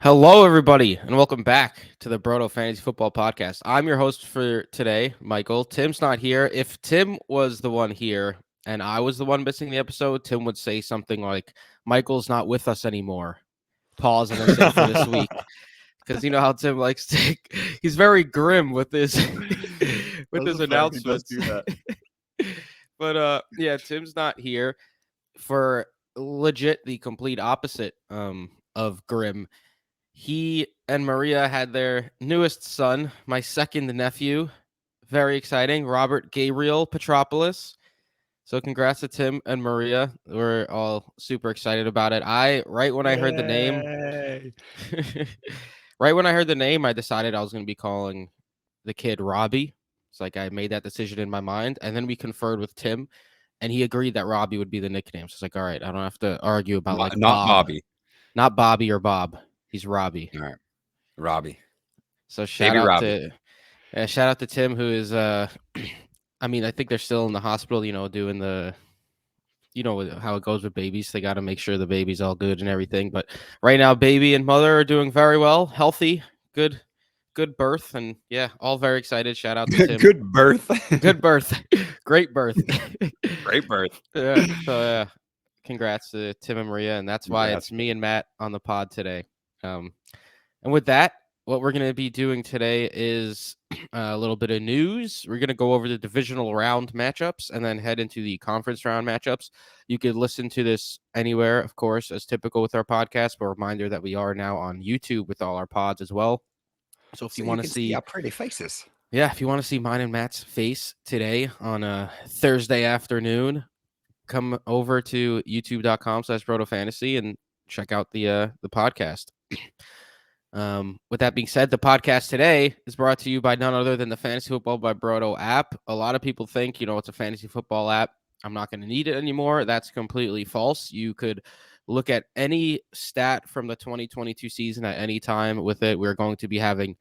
Hello, everybody, and welcome back to the Broto Fantasy Football Podcast. I'm your host for today, Michael. Tim's not here. If Tim was the one here and I was the one missing the episode, Tim would say something like, Michael's not with us anymore. Pause and then say for this week. Because you know how Tim likes to he's very grim with his with his announcements. But yeah, Tim's not here for legit the complete opposite of grim. He and Maria had their newest son, my second nephew. Very exciting, Robert Gabriel Petropoulos. So congrats to Tim and Maria. We're all super excited about it. Right when I heard the name, I decided I was going to be calling the kid Robbie. It's like I made that decision in my mind, and then we conferred with Tim, and he agreed that Robbie would be the nickname. So it's like, all right, I don't have to argue about Not Bob, Bobby. not Bobby or Bob. He's Robbie. All right, Robbie. So Baby Robbie. shout out to Tim, who is I mean, I think they're still in the hospital, doing the how it goes with babies. They got to make sure the baby's all good and everything. But right now, baby and mother are doing very well, healthy, good birth, and yeah, all very excited. Shout out to Tim. Good birth. Good birth. Great birth. Great birth. Yeah. So congrats to Tim and Maria, and that's why Congrats. it's me and Matt on the pod today. And with that, what we're going to be doing today is a little bit of news. We're going to go over the divisional round matchups and then head into the conference round matchups. You could listen to this anywhere, of course, as typical with our podcast, but a reminder that we are now on YouTube with all our pods as well. So if you want to see our pretty faces. Yeah, if you want to see mine and Matt's face today on a Thursday afternoon, come over to youtube.com/protofantasy and check out the podcast. With that being said, the podcast today is brought to you by none other than the Fantasy Football by Broto app. A lot of people think, it's a fantasy football app. I'm not going to need it anymore. That's completely false. You could look at any stat from the 2022 season at any time with it. We're going to be having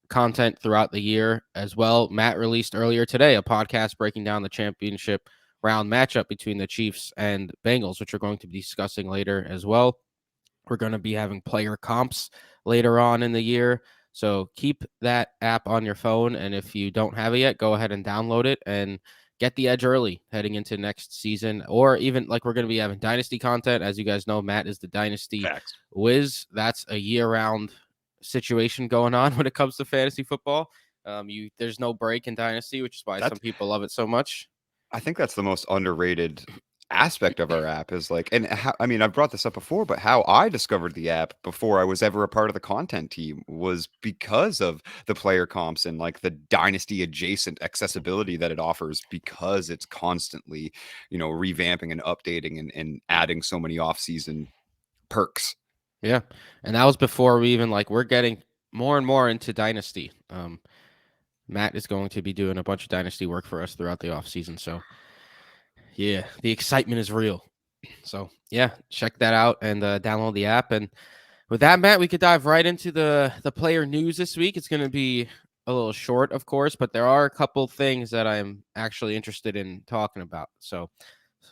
content throughout the year as well. Matt released earlier today a podcast breaking down the championship round matchup between the Chiefs and Bengals, which we're going to be discussing later as well. We're going to be having player comps later on in the year. So keep that app on your phone. And if you don't have it yet, go ahead and download it and get the edge early heading into next season. Or even like we're going to be having Dynasty content. As you guys know, Matt is the Dynasty whiz. That's a year-round situation going on when it comes to fantasy football. There's no break in Dynasty, which is why some people love it so much. I think that's the most underrated aspect of our app is I've brought this up before, but how I discovered the app before I was ever a part of the content team was because of the player comps and like the dynasty adjacent accessibility that it offers, because it's constantly, revamping and updating and adding so many off-season perks. Yeah. And that was before we even we're getting more and more into Dynasty. Matt is going to be doing a bunch of Dynasty work for us throughout the off season. So yeah, the excitement is real. So yeah, check that out and download the app. And with that, Matt, we could dive right into the player news this week. It's going to be a little short, of course, but there are a couple things that I'm actually interested in talking about. So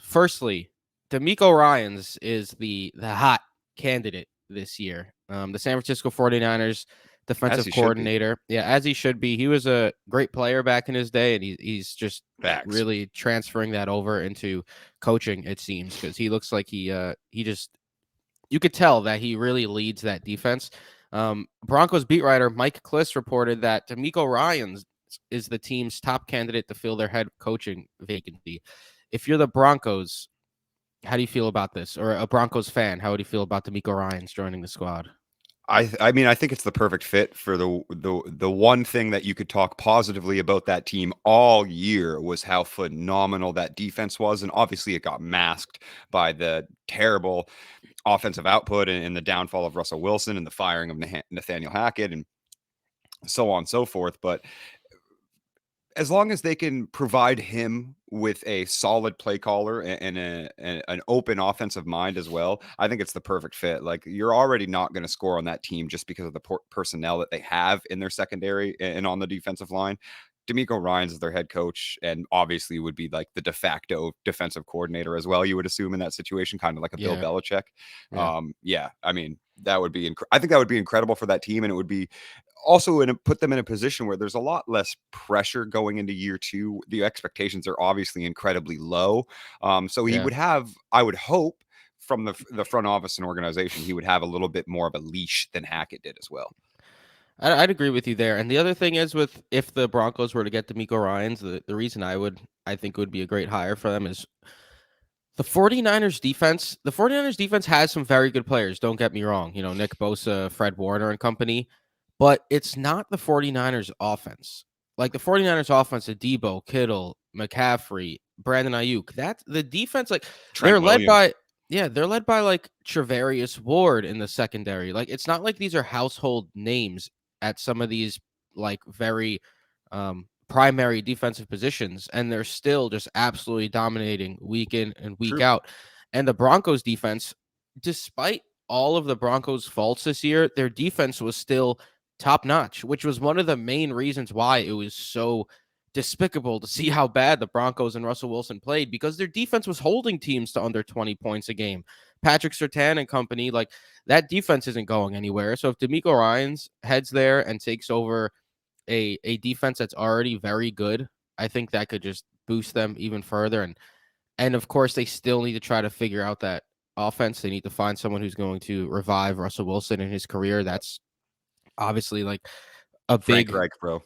firstly, D'Amico Ryans is the hot candidate this year. The San Francisco 49ers defensive coordinator. Yeah, as he should be. He was a great player back in his day, and he's just really transferring that over into coaching, it seems, because he looks like he just, you could tell that he really leads that defense. Broncos beat writer Mike Kliss reported that D'Amico Ryans is the team's top candidate to fill their head coaching vacancy. If you're the Broncos, how do you feel about this? Or a Broncos fan, how would you feel about D'Amico Ryans joining the squad? I mean, I think it's the perfect fit for the one thing that you could talk positively about that team all year was how phenomenal that defense was. And obviously it got masked by the terrible offensive output and the downfall of Russell Wilson and the firing of Nathaniel Hackett and so on and so forth. But as long as they can provide him with a solid play caller and an open offensive mind as well, I think it's the perfect fit. Like, you're already not going to score on that team just because of the personnel that they have in their secondary and on the defensive line. D'Amico Ryans is their head coach and obviously would be like the de facto defensive coordinator as well, you would assume, in that situation, kind of like a Bill Belichick. I mean, That would be I think that would be incredible for that team, and it would be also put them in a position where there's a lot less pressure going into year two. The expectations are obviously incredibly low. So he Yeah. would have, I would hope, from the front office and organization, he would have a little bit more of a leash than Hackett did as well. I'd agree with you there. And the other thing is, with if the Broncos were to get D'Amico Ryans, the reason I think would be a great hire for them is the 49ers defense. The 49ers defense has some very good players, don't get me wrong. You know, Nick Bosa, Fred Warner and company, but it's not the 49ers offense. Like the 49ers offense, Debo, Kittle, McCaffrey, Brandon Ayuk. That's the defense. Like Trent they're led Williams. by, yeah, they're led by like Trevarius Ward in the secondary. Like it's not like these are household names at some of these like very primary defensive positions, and they're still just absolutely dominating week in and week True. out. And the Broncos defense, despite all of the Broncos' faults this year, their defense was still top notch, which was one of the main reasons why it was so despicable to see how bad the Broncos and Russell Wilson played, because their defense was holding teams to under 20 points a game. Patrick Surtain and company, like that defense isn't going anywhere. So if D'Amico Ryans heads there and takes over a defense that's already very good, I think that could just boost them even further. And of course, they still need to try to figure out that offense. They need to find someone who's going to revive Russell Wilson in his career. That's obviously like a Frank big, Reich, bro.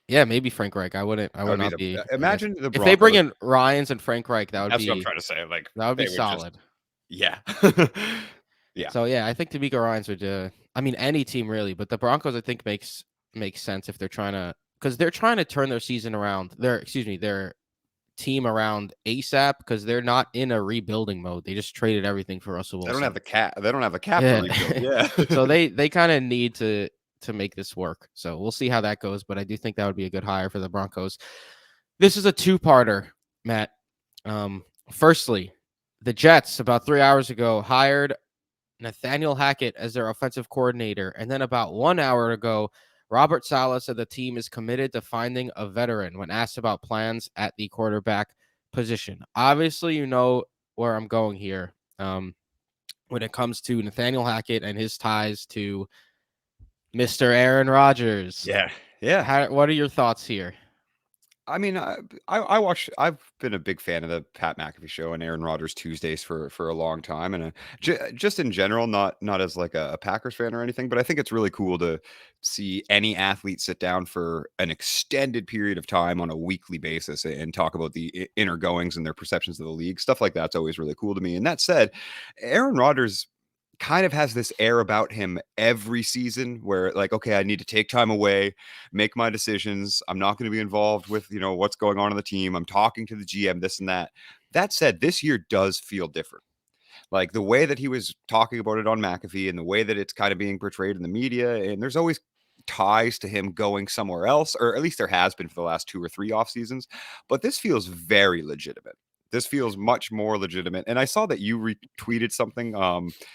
Yeah, maybe Frank Reich. I That would would be not be against imagine the if they bring Broncos. in Ryans and Frank Reich, That's what I'm trying to say. Like that would be they would just, solid. yeah, yeah. So yeah, I think D'Amico Ryans would. I mean, any team really, but the Broncos I think makes sense if they're trying to, because they're trying to turn their season around. Their team around ASAP, because they're not in a rebuilding mode. They just traded everything for Russell They don't have Wilson. the cap. They don't have the cap to Yeah. rebuild. Yeah. So they kind of need to make this work. So we'll see how that goes, but I do think that would be a good hire for the Broncos. This is a two-parter, Matt. Firstly, the Jets about 3 hours ago hired Nathaniel Hackett as their offensive coordinator, and then about 1 hour ago, Robert Saleh said the team is committed to finding a veteran when asked about plans at the quarterback position. Obviously, you know where I'm going here. When it comes to Nathaniel Hackett and his ties to Mr. Aaron Rodgers. Yeah. Yeah. What are your thoughts here? I mean, I watch. I've been a big fan of the Pat McAfee show and Aaron Rodgers Tuesdays for a long time, and just in general, not as like a Packers fan or anything, but I think it's really cool to see any athlete sit down for an extended period of time on a weekly basis and talk about the inner goings and their perceptions of the league. Stuff like that's always really cool to me. And that said, Aaron Rodgers kind of has this air about him every season where like, okay, I need to take time away, make my decisions. I'm not going to be involved with, what's going on the team. I'm talking to the GM, this and that. That said, this year does feel different. Like the way that he was talking about it on McAfee and the way that it's kind of being portrayed in the media, and there's always ties to him going somewhere else, or at least there has been for the last 2 or 3 off seasons. But this feels very legitimate. This feels much more legitimate. And I saw that you retweeted something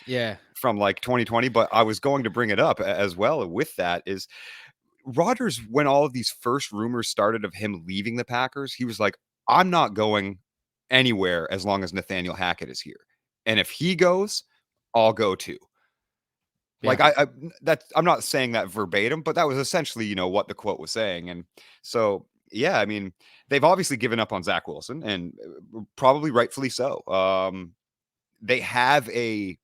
Yeah. from like 2020, but I was going to bring it up as well with that is Rodgers, when all of these first rumors started of him leaving the Packers, he was like, I'm not going anywhere as long as Nathaniel Hackett is here. And if he goes, I'll go too. Yeah. Like I'm not saying that verbatim, but that was essentially, what the quote was saying. And so, yeah, I mean, they've obviously given up on Zach Wilson and probably rightfully so. They have a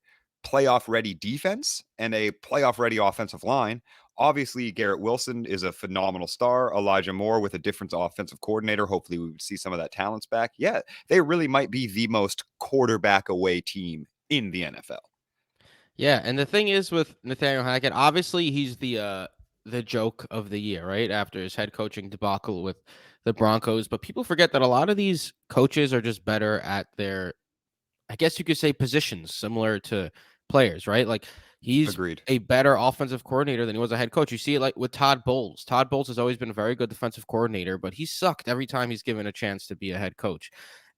playoff ready defense and a playoff ready offensive line. Obviously, Garrett Wilson is a phenomenal star. Elijah Moore with a different offensive coordinator. Hopefully, we would see some of that talents back. Yeah, they really might be the most quarterback away team in the NFL. Yeah, and the thing is with Nathaniel Hackett, obviously he's the joke of the year, right? After his head coaching debacle with the Broncos, but people forget that a lot of these coaches are just better at their, I guess you could say, positions, similar to players, right? Like he's Agreed. a better offensive coordinator than he was a head coach. You see it like with Todd Bowles. Todd Bowles has always been a very good defensive coordinator, but he sucked every time he's given a chance to be a head coach.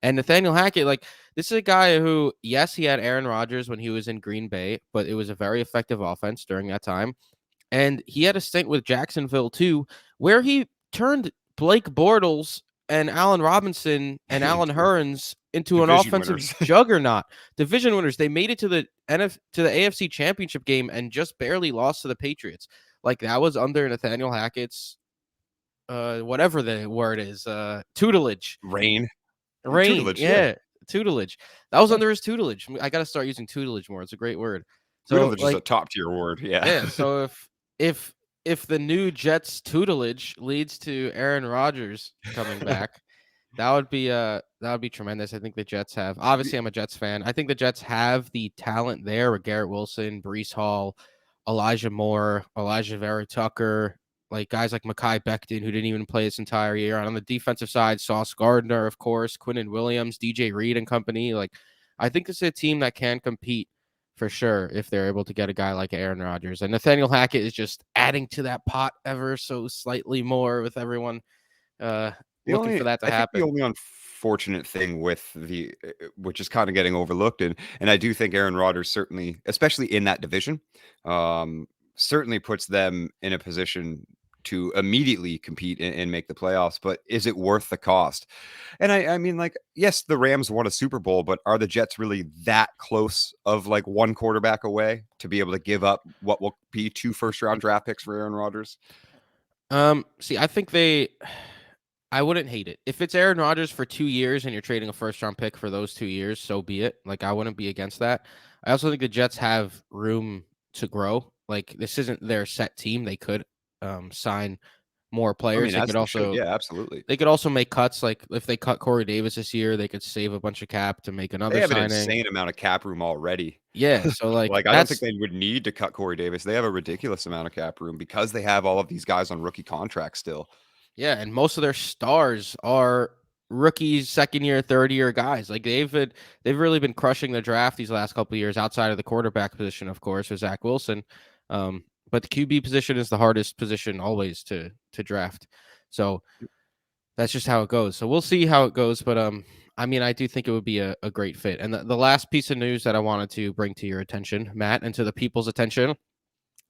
And Nathaniel Hackett, like this is a guy who, yes, he had Aaron Rodgers when he was in Green Bay, but it was a very effective offense during that time. And he had a stint with Jacksonville too, where he turned Blake Bortles and Allen Robinson and Alan True. Hurns into an Division offensive winners. juggernaut. Division winners. They made it to the AFC Championship game and just barely lost to the Patriots. Like that was under Nathaniel Hackett's whatever the word is, tutelage. Rain. Reign, Tutelage, yeah. yeah, tutelage. That was under his tutelage. I got to start using tutelage more. It's a great word. So Tutelage is a like, top tier word. Yeah. yeah. So if if the new Jets tutelage leads to Aaron Rodgers coming back, that would be tremendous. I think the Jets have. Obviously, I'm a Jets fan. I think the Jets have the talent there with Garrett Wilson, Brees Hall, Elijah Moore, Elijah Vera Tucker, like guys like Mekhi Becton, who didn't even play this entire year. And on the defensive side, Sauce Gardner, of course, Quinnen Williams, DJ Reed and company. Like, I think this is a team that can compete for sure if they're able to get a guy like Aaron Rodgers. And Nathaniel Hackett is just adding to that pot ever so slightly more with everyone uh, looking for that to I think the happen. only unfortunate thing with which is kind of getting overlooked, and I do think Aaron Rodgers certainly, especially in that division, um, certainly puts them in a position to immediately compete and make the playoffs. But is it worth the cost? And I mean, like, yes, the Rams won a Super Bowl, but are the Jets really that close of like one quarterback away to be able to give up what will be 2 first-round draft picks for Aaron Rodgers? See, I think I wouldn't hate it. If it's Aaron Rodgers for 2 years and you're trading a first round pick for those 2 years, so be it. Like, I wouldn't be against that. I also think the Jets have room to grow. Like, this isn't their set team. They could sign more I players. mean, as they should. Yeah, absolutely. They could also make cuts. Like, if they cut Corey Davis this year, they could save a bunch of cap to make They another have an signing. insane amount of cap room already. Yeah, so like Like, I don't think that's they would need to cut Corey Davis. They have a ridiculous amount of cap room because they have all of these guys on rookie contracts still. Yeah, and most of their stars are rookies, second year, third year guys. Like they've really been crushing the draft these last couple of years outside of the quarterback position, of course, with Zach Wilson. But the QB position is the hardest position always to draft. So that's just how it goes. So we'll see how it goes. But I mean, I do think it would be a great fit. And the last piece of news that I wanted to bring to your attention, Matt, and to the people's attention,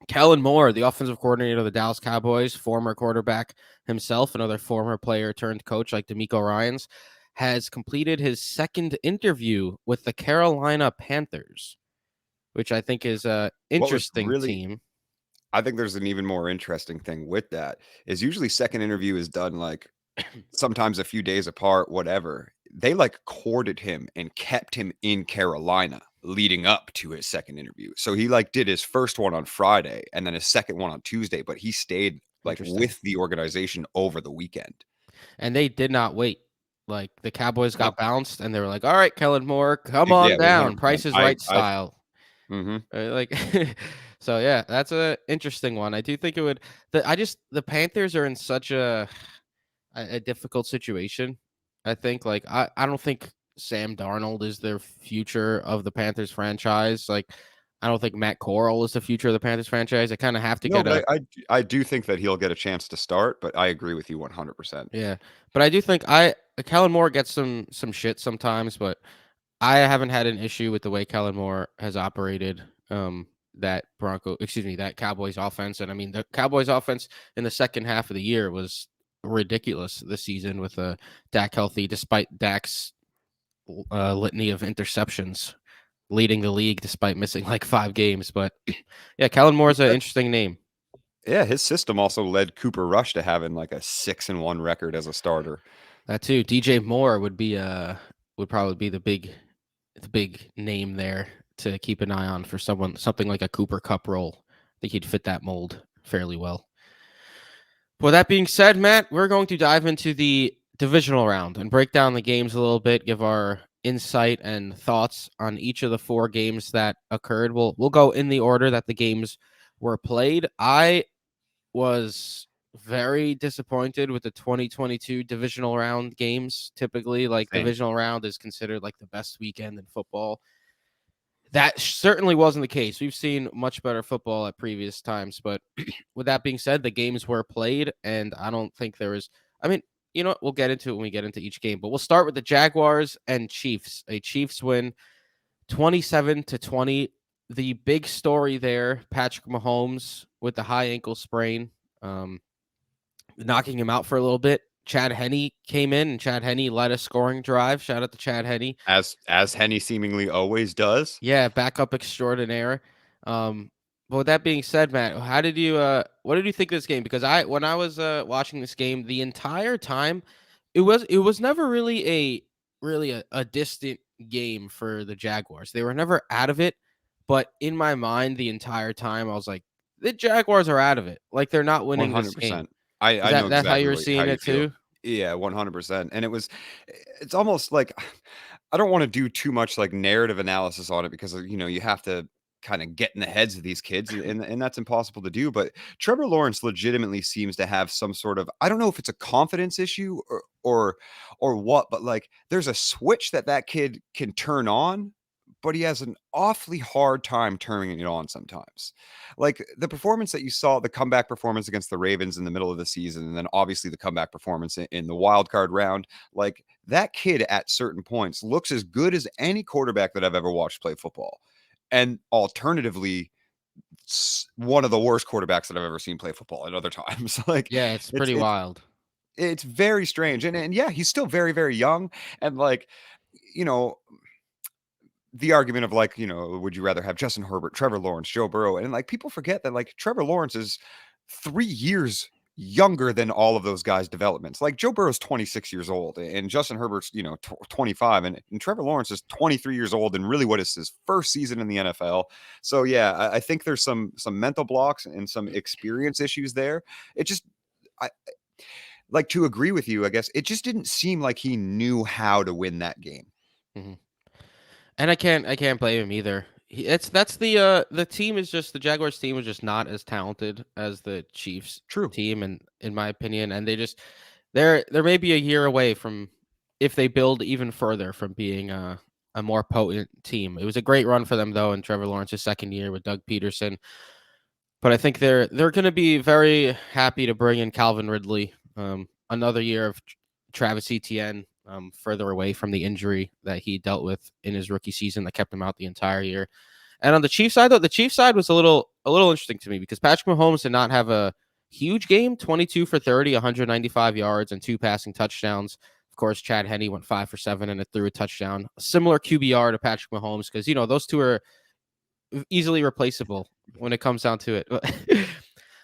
Kellen Moore, the offensive coordinator of the Dallas Cowboys, former quarterback himself, another former player turned coach like DeMeco Ryans, has completed his second interview with the Carolina Panthers, which I think is a What was interesting really team. I think there's an even more interesting thing with that is usually second interview is done like sometimes a few days apart, whatever. They like courted him and kept him in Carolina leading up to his second interview. So he like did his first one on Friday and then his second one on Tuesday, but he stayed like Interesting. with the organization over the weekend. And they did not wait. Like the Cowboys No. got bounced and they were like, all right, Kellen Moore, come Yeah, on down. 100%. Price is right I style. mhm. Like so yeah, that's a interesting one. I do think it would the Panthers are in such a difficult situation. I think like I don't think Sam Darnold is their future of the Panthers franchise. Like I don't think Matt Corral is the future of the Panthers franchise. I kind of have to No, get a but I do think that he'll get a chance to start, but I agree with you 100%. yeah, but I do think Kellen Moore gets some shit sometimes, but I haven't had an issue with the way Kellen Moore has operated that Cowboys offense. And I mean, the Cowboys offense in the second half of the year was ridiculous this season with Dak healthy, despite Dak's litany of interceptions, leading the league despite missing like 5 games. But yeah, Kellen Moore's an interesting name. Yeah, his system also led Cooper Rush to having like a 6-1 record as a starter. That too. DJ Moore would probably be the big name there to keep an eye on for something like a Cooper Cup role. I think he'd fit that mold fairly well. With that being said, Matt, we're going to dive into the divisional round and break down the games a little bit, give our insight and thoughts on each of the 4 games that occurred. We'll go in the order that the games were played. I was very disappointed with the 2022 divisional round games. Typically, like Same. divisional round is considered like the best weekend in football. That certainly wasn't the case. We've seen much better football at previous times, but with that being said, the games were played, and I don't think there was. I mean, you know what? We'll get into it when we get into each game, but we'll start with the Jaguars and Chiefs. A Chiefs win 27-20. The big story there, Patrick Mahomes with the high ankle sprain, knocking him out for a little bit. Chad Henne came in, and Chad Henne led a scoring drive. Shout out to Chad Henne. As Henny seemingly always does. Yeah, backup extraordinaire. But with that being said, Matt, how did you what did you think of this game? Because when I was watching this game the entire time, it was never really a distant game for the Jaguars. They were never out of it, but in my mind the entire time I was like, the Jaguars are out of it. Like they're not winning this game. 100%. I Is know that how exactly you're how seeing you it feel. too? Yeah, 100%. And it's almost like I don't want to do too much like narrative analysis on it because you have to kind of get in the heads of these kids and that's impossible to do, but Trevor Lawrence legitimately seems to have some sort of, I don't know if it's a confidence issue or what, but like there's a switch that kid can turn on, but he has an awfully hard time turning it on sometimes. Like the performance that you saw, the comeback performance against the Ravens in the middle of the season, and then obviously the comeback performance in the wild card round, like that kid at certain points looks as good as any quarterback that I've ever watched play football. And alternatively, one of the worst quarterbacks that I've ever seen play football at other times. Like Yeah, it's it's pretty it's wild. it's very strange. And yeah, he's still very, very young. And like, you know, the argument of like, would you rather have Justin Herbert, Trevor Lawrence, Joe Burrow? And like people forget that like Trevor Lawrence is 3 years younger than all of those guys' developments. Like Joe Burrow's 26 years old and Justin Herbert's, 25 and Trevor Lawrence is 23 years old and really what is his first season in the NFL. So yeah, I think there's some mental blocks and some experience issues there. It just I like to agree with you, I guess. It just didn't seem like he knew how to win that game. Mhm. And I can't blame him either. The team is just the Jaguars team is just not as talented as the Chiefs True. team, and in my opinion, and they're maybe a year away from, if they build even further, from being a more potent team. It was a great run for them though in Trevor Lawrence's second year with Doug Peterson, but I think they're going to be very happy to bring in Calvin Ridley, another year of Travis Etienne, further away from the injury that he dealt with in his rookie season that kept him out the entire year. And on the Chiefs side, though, the Chiefs side was a little interesting to me because Patrick Mahomes did not have a huge game, 22 for 30, 195 yards, and 2 passing touchdowns. Of course, Chad Henne went 5 for 7 and it threw a touchdown. A similar QBR to Patrick Mahomes because, those two are easily replaceable when it comes down to it.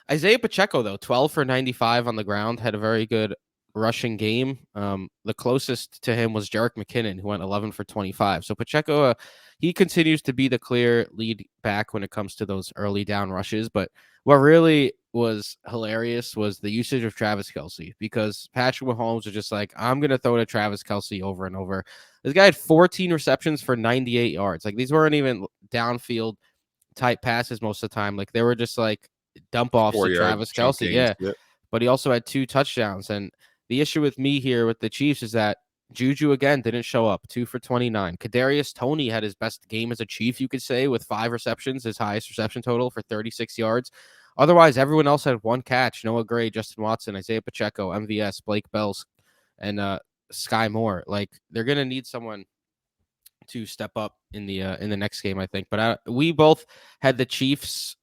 Isaiah Pacheco, though, 12 for 95 on the ground, had a very good rushing game. The closest to him was Jerick McKinnon, who went 11 for 25. So Pacheco, he continues to be the clear lead back when it comes to those early down rushes. But what really was hilarious was the usage of Travis Kelce, because Patrick Mahomes was just like, I'm going to throw to Travis Kelce over and over. This guy had 14 receptions for 98 yards. Like, these weren't even downfield type passes most of the time. Like, they were just like dump offs to 4 yard Travis chunk Kelce. gains. Yeah. Yep. But he also had 2 touchdowns. And the issue with me here with the Chiefs is that Juju again didn't show up, 2 for 29. Kadarius Toney had his best game as a Chief, you could say, with 5 receptions, his highest reception total for 36 yards. Otherwise, everyone else had 1 catch. Noah Gray, Justin Watson, Isaiah Pacheco, MVS, Blake Bells, and Sky Moore. Like, they're gonna need someone to step up in the next game, I think. But we both had the Chiefs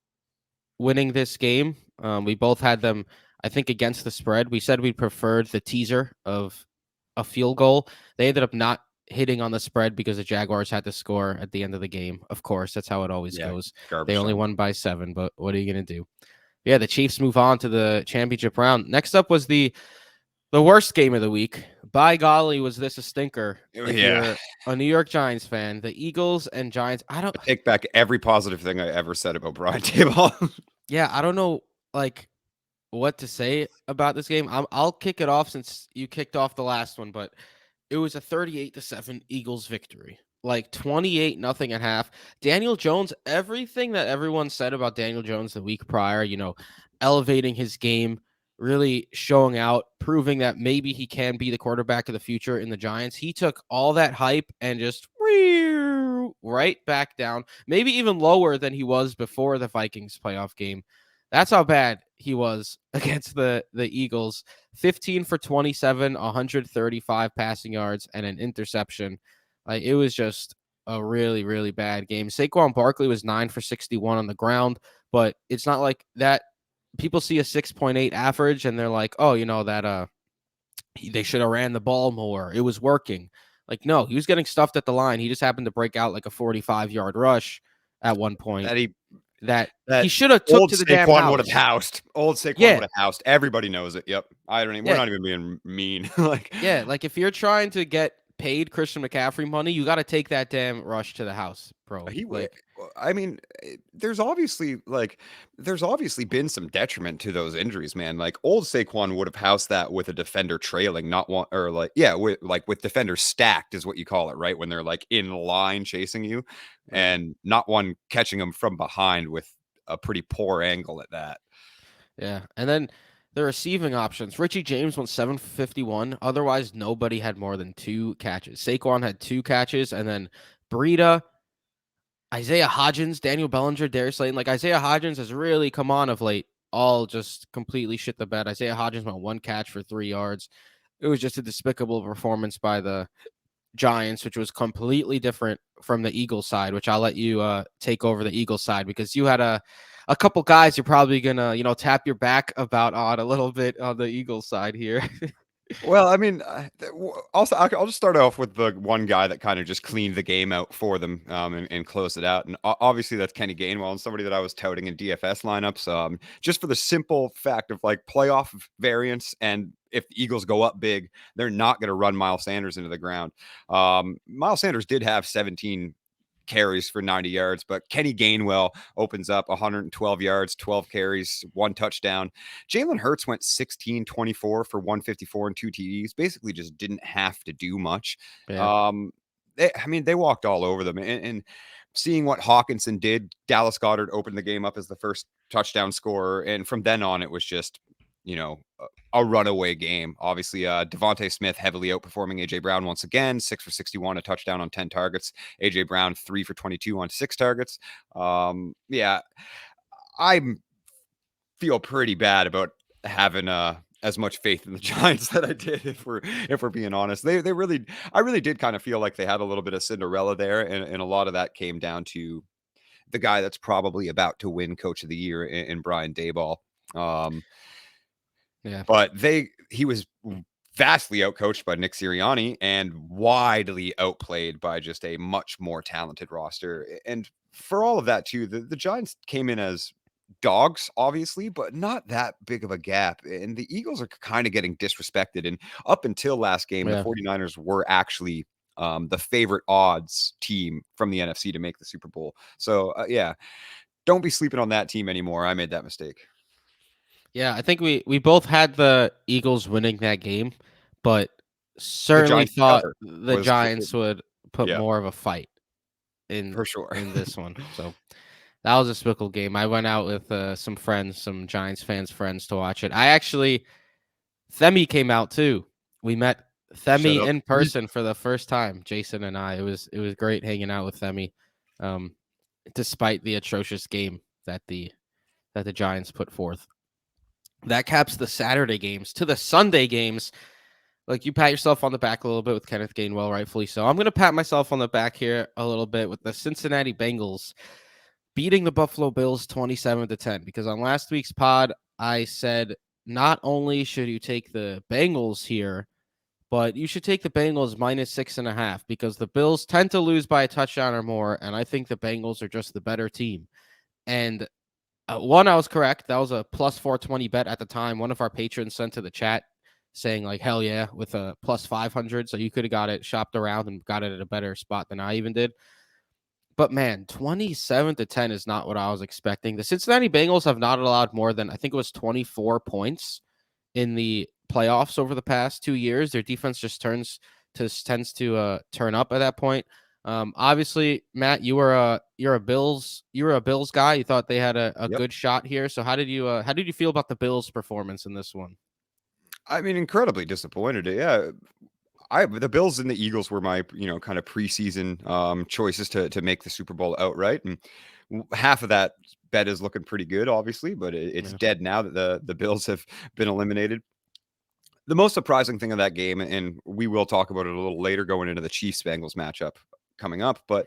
winning this game. We both had them, I think, against the spread. We said we preferred the teaser of a field goal. They ended up not hitting on the spread because the Jaguars had to score at the end of the game. Of course, that's how it always Yeah, goes. They garbage only time. won by 7, but what are you going to do? Yeah, the Chiefs move on to the championship round. Next up was the worst game of the week. By golly, was this a stinker? If Yeah. you're a New York Giants fan, the Eagles and Giants, I take back every positive thing I ever said about Brian Daboll. I don't know, like, what to say about this game. I'll kick it off since you kicked off the last one, but it was a 38-7 Eagles victory. Like 28 nothing at half. Daniel Jones, everything that everyone said about Daniel Jones the week prior, elevating his game, really showing out, proving that maybe he can be the quarterback of the future in the Giants. He took all that hype and just right back down, maybe even lower than he was before the Vikings playoff game. That's how bad he was against the Eagles. 15 for 27, 135 passing yards, and an interception. Like, it was just a really, really bad game. Saquon Barkley was 9 for 61 on the ground, but it's not like that. People see a 6.8 average and they're like, oh, that They should have ran the ball more. It was working. Like, no, he was getting stuffed at the line. He just happened to break out like a 45-yard rush at one point that he that he that should have took old to the damn Saquon would have house. housed. Old Saquon would Yeah, have housed. Everybody knows it. Yep. I don't even. We're yeah, not even being mean. Like yeah. Like if you're trying to get paid Christian McCaffrey money, you got to take that damn rush to the house, bro. he would. Like, I mean, there's obviously been some detriment to those injuries, man. Like old Saquon would have housed that with a defender trailing, not one or like yeah, with defenders stacked is what you call it, right? When they're like in line chasing you, right. and not one catching them from behind with a pretty poor angle at that. Yeah. And then the receiving options. Richie James went 751. Otherwise, nobody had more than 2 catches. Saquon had 2 catches, and then Breida, Isaiah Hodgins, Daniel Bellinger, Darius Slayton. Like Isaiah Hodgins has really come on of late. All just completely shit the bed. Isaiah Hodgins went 1 catch for 3 yards. It was just a despicable performance by the Giants, which was completely different from the Eagles side, which I'll let you take over the Eagles side because you had a couple guys you're probably gonna tap your back about on a little bit on the Eagles side here. Well, I mean, also I'll just start off with the one guy that kind of just cleaned the game out for them, and closed it out. And obviously that's Kenny Gainwell, and somebody that I was touting in DFS lineups, just for the simple fact of like playoff variance, and if the Eagles go up big, they're not going to run Miles Sanders into the ground. Miles Sanders did have 17 carries for 90 yards, but Kenny Gainwell opens up 112 yards, 12 carries, 1 touchdown. Jalen Hurts went 16-24 for 154 and 2 TDs, basically just didn't have to do much. Yeah, Um, they walked all over them. And seeing what Hawkinson did, Dallas Goedert opened the game up as the first touchdown scorer. And from then on, it was just, a runaway game. Obviously, Devontae Smith heavily outperforming AJ Brown once again, 6 for 61, a touchdown on 10 targets. AJ Brown 3 for 22 on 6 targets. Yeah, I feel pretty bad about having as much faith in the Giants that I did. If we're being honest, I really did kind of feel like they had a little bit of Cinderella there, and a lot of that came down to the guy that's probably about to win Coach of the Year in Brian Daboll. Um, yeah, but he was vastly outcoached by Nick Sirianni and widely outplayed by just a much more talented roster. And for all of that too, the Giants came in as dogs, obviously, but not that big of a gap. And the Eagles are kind of getting disrespected. And up until last game, the yeah. 49ers were actually the favorite odds team from the NFC to make the Super Bowl. So yeah, don't be sleeping on that team anymore. I made that mistake. Yeah, I think we both had the Eagles winning that game, but The certainly Giants thought cover the was Giants would put yeah, more of a fight in for sure. in this one. So that was a despicable game. I went out with some friends, some Giants fans friends to watch it. I actually Themi came out too. We met Shut Themi up. in person for the first time, Jason and I. It was great hanging out with Themi. Um, despite the atrocious game that the Giants put forth. That caps the Saturday games to the Sunday games. Like you pat yourself on the back a little bit with Kenneth Gainwell, rightfully so. I'm gonna pat myself on the back here a little bit with the Cincinnati Bengals beating the Buffalo Bills 27-10. Because on last week's pod, I said not only should you take the Bengals here, but you should take the Bengals -6.5 because the Bills tend to lose by a touchdown or more, and I think the Bengals are just the better team. And one, I was correct. That was a plus 420 bet at the time. One of our patrons sent to the chat saying, like, hell yeah, with a plus 500. So you could have got it shopped around and got it at a better spot than I even did. But man, 27-10 is not what I was expecting. The Cincinnati Bengals have not allowed more than, I think it was 24 points in the playoffs over the past 2 years. Their defense just tends to turn up at that point. Obviously, Matt, you're a Bills guy. You thought they had a Yep. good shot here. So how did you feel about the Bills' performance in this one? I mean, incredibly disappointed. Yeah, the Bills and the Eagles were my kind of preseason choices to make the Super Bowl outright, and half of that bet is looking pretty good, obviously, but it's Yeah, dead now that the Bills have been eliminated. The most surprising thing of that game, and we will talk about it a little later going into the Chiefs Bengals matchup coming up, but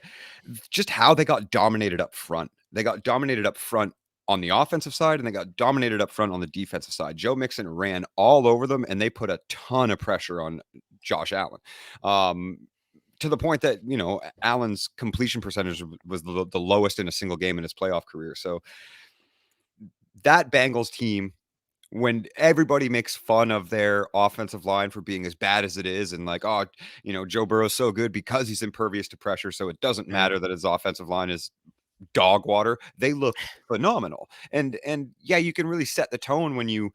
just how they got dominated up front. They got dominated up front on the offensive side, and they got dominated up front on the defensive side. Joe Mixon ran all over them, and they put a ton of pressure on Josh Allen. To the point that, Allen's completion percentage was the lowest in a single game in his playoff career. So that Bengals team, when everybody makes fun of their offensive line for being as bad as it is, and like, oh, Joe Burrow's so good because he's impervious to pressure, so it doesn't Yeah. matter that his offensive line is dog water. They looked phenomenal. And yeah, you can really set the tone when you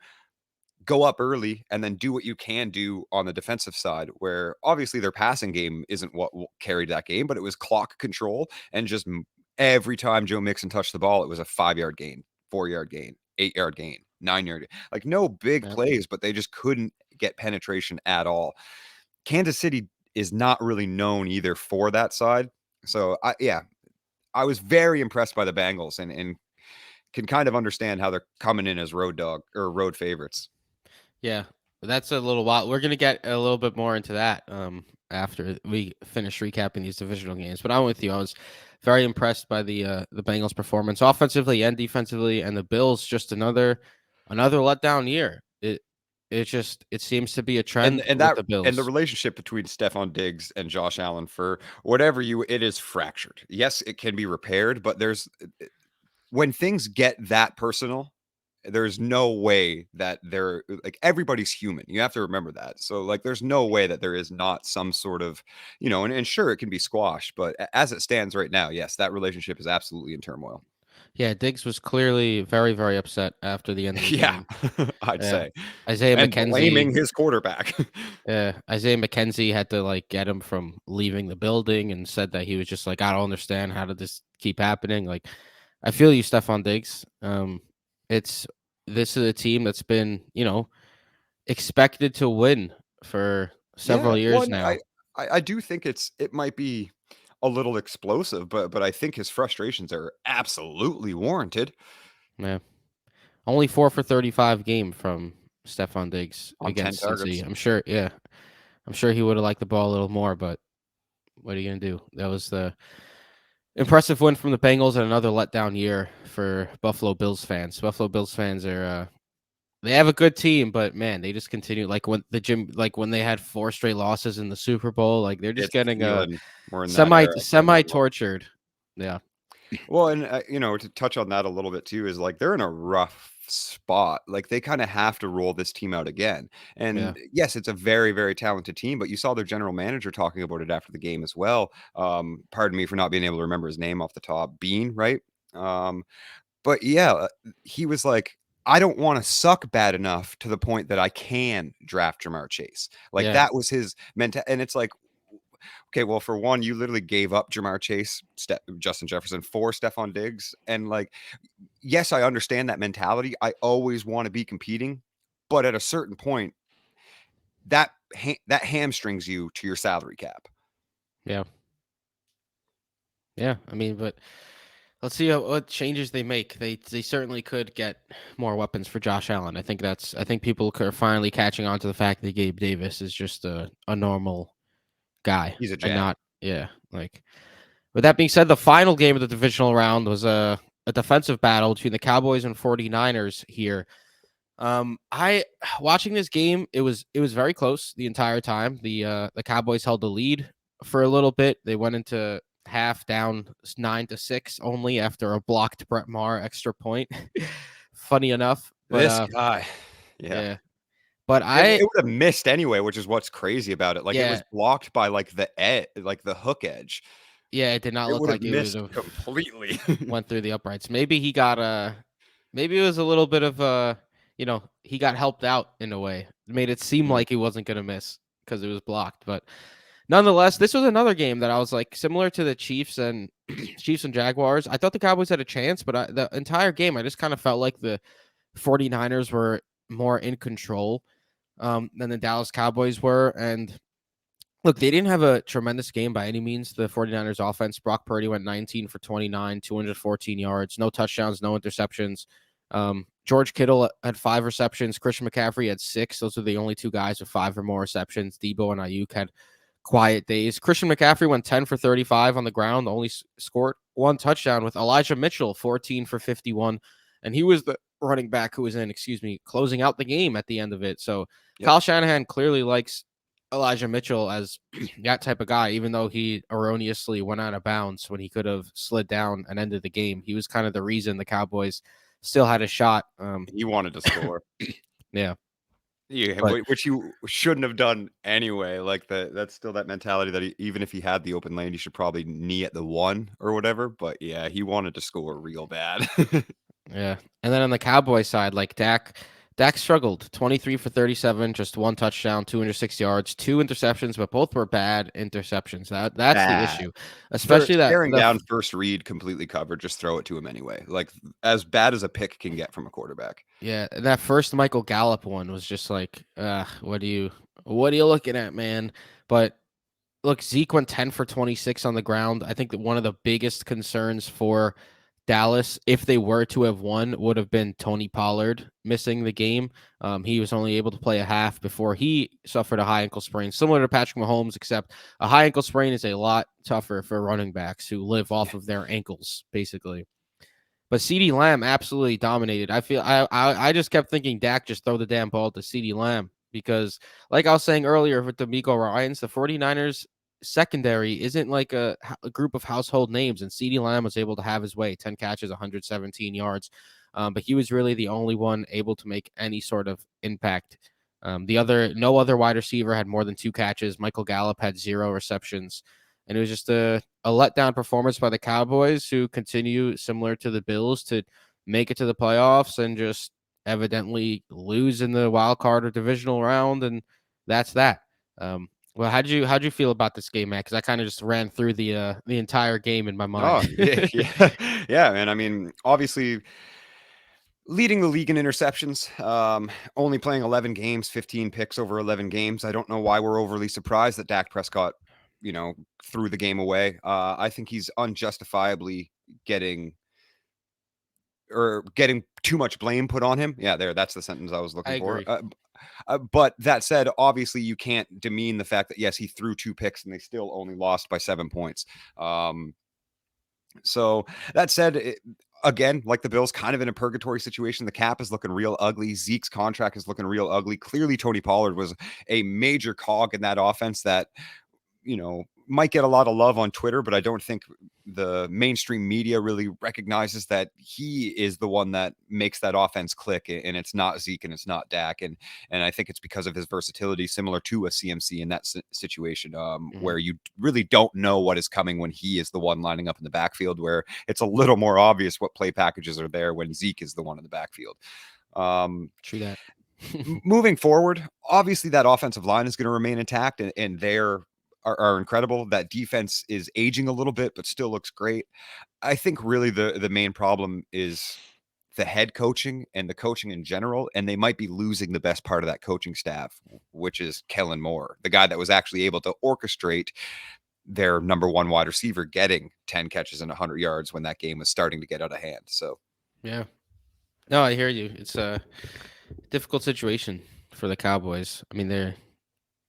go up early and then do what you can do on the defensive side, where obviously their passing game isn't what carried that game, but it was clock control. And just every time Joe Mixon touched the ball, it was a 5-yard gain, 4-yard gain, 8-yard gain, 9-yard gain. Like, no big Yeah. plays, but they just couldn't get penetration at all. Kansas City is not really known either for that side. So I was very impressed by the Bengals, and can kind of understand how they're coming in as road dog or road favorites. Yeah, that's a little while. We're gonna get a little bit more into that after we finish recapping these divisional games. But I'm with you. I was very impressed by the Bengals' performance offensively and defensively, and the Bills just another letdown year. It seems to be a And trend and with that the and the Bills. relationship between Stephon Diggs and Josh Allen, for whatever it is fractured. Yes, it can be repaired, but when things get that personal, there's no way that they're like, everybody's human. You have to remember that. So like, there's no way that there is not some sort of, and sure, it can be squashed, but as it stands right now, yes, that relationship is absolutely in turmoil. Yeah, Diggs was clearly very, very upset after the end of the Yeah, game. I'd Yeah, say. Isaiah And McKenzie blaming his quarterback. Isaiah McKenzie had to like get him from leaving the building and said that he was just like, I don't understand how did this keep happening. Like, I feel you, Stephon Diggs. It's this is a team that's been expected to win for Yeah, several well, years and now. I do think it might be a little explosive, but I think his frustrations are absolutely warranted Yeah, only 4 for 35 game from Stephon Diggs on 10 against Cincy. targets. I'm sure. Yeah, I'm sure he would have liked the ball a little more, but what are you gonna do? That was the impressive win from the Bengals and another letdown year for Buffalo Bills fans. Buffalo Bills fans are they have a good team, but man, they just continue when they had 4 straight losses in the Super Bowl, like they're just It's getting feeling we're in that era again semi a little. tortured. Yeah. Well, and to touch on that a little bit too, is like they're in a rough spot. Like, they kind of have to roll this team out again. Yeah. And yes, it's a very, very talented team, but you saw their general manager talking about it after the game as well. Pardon me for not being able to remember his name off the top. Bean, right? But yeah, he was like, I don't want to suck bad enough to the point that I can draft Jamar Chase. Like, Yeah. that was his mental. And it's like, okay, well, for one, you literally gave up Jamar Chase, Justin Jefferson for Stephon Diggs. And like, yes, I understand that mentality. I always want to be competing. But at a certain point, that hamstrings you to your salary cap. Yeah. Yeah. I mean, but let's see what changes they make. They certainly could get more weapons for Josh Allen. I think people are finally catching on to the fact that Gabe Davis is just a normal guy He's a and jag. not like. With that being said, the final game of the divisional round was a defensive battle between the Cowboys and 49ers here. I watching this game, it was very close the entire time. The Cowboys held the lead for a little bit. They went into half down 9-6 only after a blocked Brett Maher extra point. Funny enough, but This guy. Yeah. yeah. But It would have missed anyway, which is what's crazy about it. Like, it was yeah, blocked by like like the hook edge. yeah, it did not It look would have like it would missed have completely. went through the uprights. Maybe he got maybe it was a little bit of he got helped out in a way. It made it seem Mhm. like he wasn't going to miss because it was blocked, but nonetheless, this was another game that I was like similar to the Chiefs and Chiefs and Jaguars. I thought the Cowboys had a chance, but the entire game I just kind of felt like the 49ers were more in control than the Dallas Cowboys were. And look, they didn't have a tremendous game by any means. The 49ers offense, Brock Purdy went 19 for 29, 214 yards, no touchdowns, no interceptions. George Kittle had 5 receptions. Christian McCaffrey had 6. Those are the only 2 guys with 5 or more receptions. Debo and Ayuk had quiet days. Christian McCaffrey went 10 for 35 on the ground, only scored 1 touchdown with Elijah Mitchell, 14 for 51 and he was the running back who was in, closing out the game at the end of it. So Yep. Kyle Shanahan clearly likes Elijah Mitchell as that type of guy, even though he erroneously went out of bounds when he could have slid down and ended the game. He was kind of the reason the Cowboys still had a shot. He wanted to score. Yeah, Yeah, but which you shouldn't have done anyway. Like that's still that mentality that even if he had the open lane, he should probably knee at the one or whatever. But yeah, he wanted to score real bad. yeah. And then on the Cowboy side, like Dak struggled 23 for 37, just one touchdown, 206 yards, two interceptions, but both were bad interceptions. That's the Bad. issue. Especially that Staring down first read completely covered. Just throw it to him anyway. Like as bad as a pick can get from a quarterback. yeah, that first Michael Gallup one was just like, what are you looking at, man? But look, Zeke went 10 for 26 on the ground. I think that one of the biggest concerns for Dallas, if they were to have won, would have been Tony Pollard missing the game. He was only able to play a half before he suffered a high ankle sprain, similar to Patrick Mahomes, except a high ankle sprain is a lot tougher for running backs who live Yeah. off of their ankles, basically. But CeeDee Lamb absolutely dominated. I just kept thinking Dak just throw the damn ball to CeeDee Lamb because, like I was saying earlier with D'Amico Ryans, the 49ers secondary isn't like a group of household names, and CeeDee Lamb was able to have his way, 10 catches, 117 yards. But he was really the only one able to make any sort of impact. No other wide receiver had more than 2 catches. Michael Gallup had 0 receptions. And it was just a letdown performance by the Cowboys, who continue, similar to the Bills, to make it to the playoffs and just evidently lose in the wild card or divisional round, and that's that. Well, how'd you feel about this game, Matt? Because I kind of just ran through the entire game in my mind. Oh yeah, yeah, yeah, man. I mean, obviously leading the league in interceptions, only playing 11 games, 15 picks over 11 games. I don't know why we're overly surprised that Dak Prescott, threw the game away. I think he's unjustifiably getting getting too much blame put on him. Yeah, that's the sentence I was I looking for. agree. But that said, obviously you can't demean the fact that yes, he threw 2 picks and they still only lost by 7 points. So that said, again, like the Bills, kind of in a purgatory situation. The cap is looking real ugly. Zeke's contract is looking real ugly. Clearly, Tony Pollard was a major cog in that offense that might get a lot of love on Twitter, but I don't think the mainstream media really recognizes that he is the one that makes that offense click, and it's not Zeke and it's not Dak, and I think it's because of his versatility, similar to a CMC in that situation, Mhm. where you really don't know what is coming when he is the one lining up in the backfield, where it's a little more obvious what play packages are there when Zeke is the one in the backfield. True that. Moving forward, obviously that offensive line is going to remain intact, and are incredible. That defense is aging a little bit, but still looks great. I think really the main problem is the head coaching and the coaching in general, and they might be losing the best part of that coaching staff, which is Kellen Moore, the guy that was actually able to orchestrate their number one wide receiver getting 10 catches and 100 yards when that game was starting to get out of hand. So Yeah. No, I hear you. It's a difficult situation for the Cowboys. I mean, they're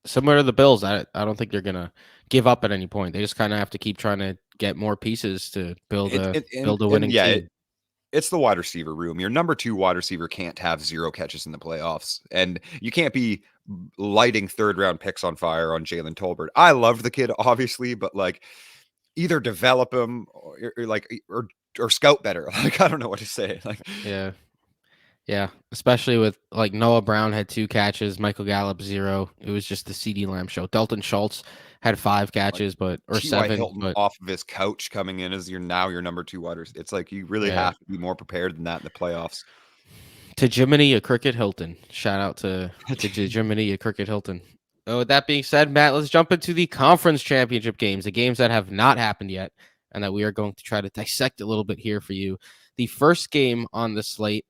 similar to the Bills. I don't think they're gonna give up at any point. They just kind of have to keep trying to get more pieces to build it, a it build a and winning yeah, team. it's the wide receiver room. Your number two wide receiver can't have 0 catches in the playoffs, and you can't be lighting third round picks on fire on Jalen Tolbert. I love the kid, obviously, but like either develop him or scout better. Like I don't know what to say. Like Yeah. Yeah, especially with like Noah Brown had 2 catches, Michael Gallup 0. It was just the CD Lamb show. Dalton Schultz had 5 catches, or T.Y. 7, Hilton but off of his couch coming in as your number two wide receiver. It's like you really yeah. have to be more prepared than that in the playoffs. To Jiminy a Cricket Hilton. Shout out to Jiminy a Cricket Hilton. Oh, with that being said, Matt, let's jump into the conference championship games, the games that have not happened yet, and that we are going to try to dissect a little bit here for you. The first game on the slate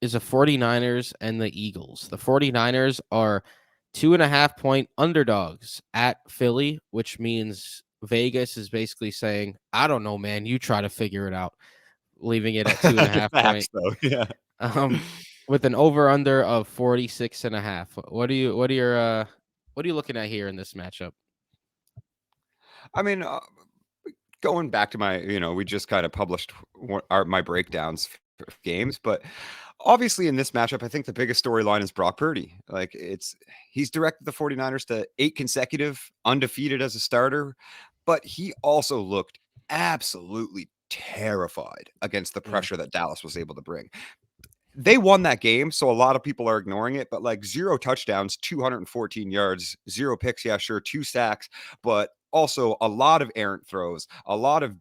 is the 49ers and the Eagles. The 49ers are 2.5 point underdogs at Philly, which means Vegas is basically saying, I don't know, man, you try to figure it out, leaving it at two and a half Facts point. though. Yeah. Um, with an over under of 46.5. What are you looking at here in this matchup? I mean, going back to my, we just kind of published my breakdowns games, but obviously in this matchup, I think the biggest storyline is Brock Purdy. Like he's directed the 49ers to 8 consecutive undefeated as a starter, but he also looked absolutely terrified against the Mm, pressure that Dallas was able to bring. They won that game, so a lot of people are ignoring it, but like 0 touchdowns, 214 yards, 0 picks, yeah, sure, 2 sacks, but also a lot of errant throws, a lot of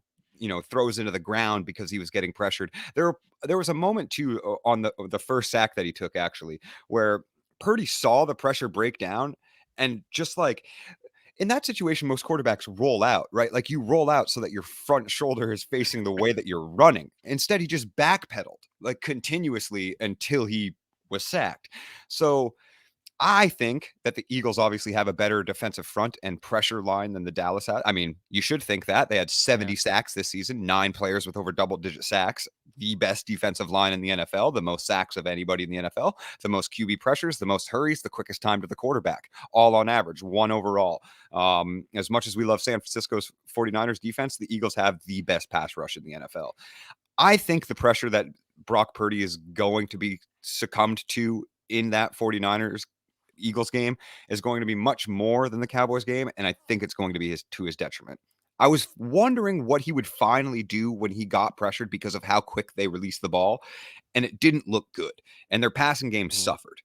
throws into the ground because he was getting pressured. There was a moment too on the first sack that he took actually where Purdy saw the pressure break down and just like in that situation, most quarterbacks roll out, right? Like you roll out so that your front shoulder is facing the way that you're running. Instead, he just backpedaled like continuously until he was sacked. So I think that the Eagles obviously have a better defensive front and pressure line than the Dallas had. I mean, you should think that. They had yeah. 70 sacks this season, 9 players with over double-digit sacks, the best defensive line in the NFL, the most sacks of anybody in the NFL, the most QB pressures, the most hurries, the quickest time to the quarterback, all on average, 1 overall. As much as we love San Francisco's 49ers defense, the Eagles have the best pass rush in the NFL. I think the pressure that Brock Purdy is going to be succumbed to in that 49ers Eagles game is going to be much more than the Cowboys game, and I think it's going to be to his detriment. I was wondering what he would finally do when he got pressured because of how quick they released the ball, and it didn't look good. And their passing game Mhm. suffered.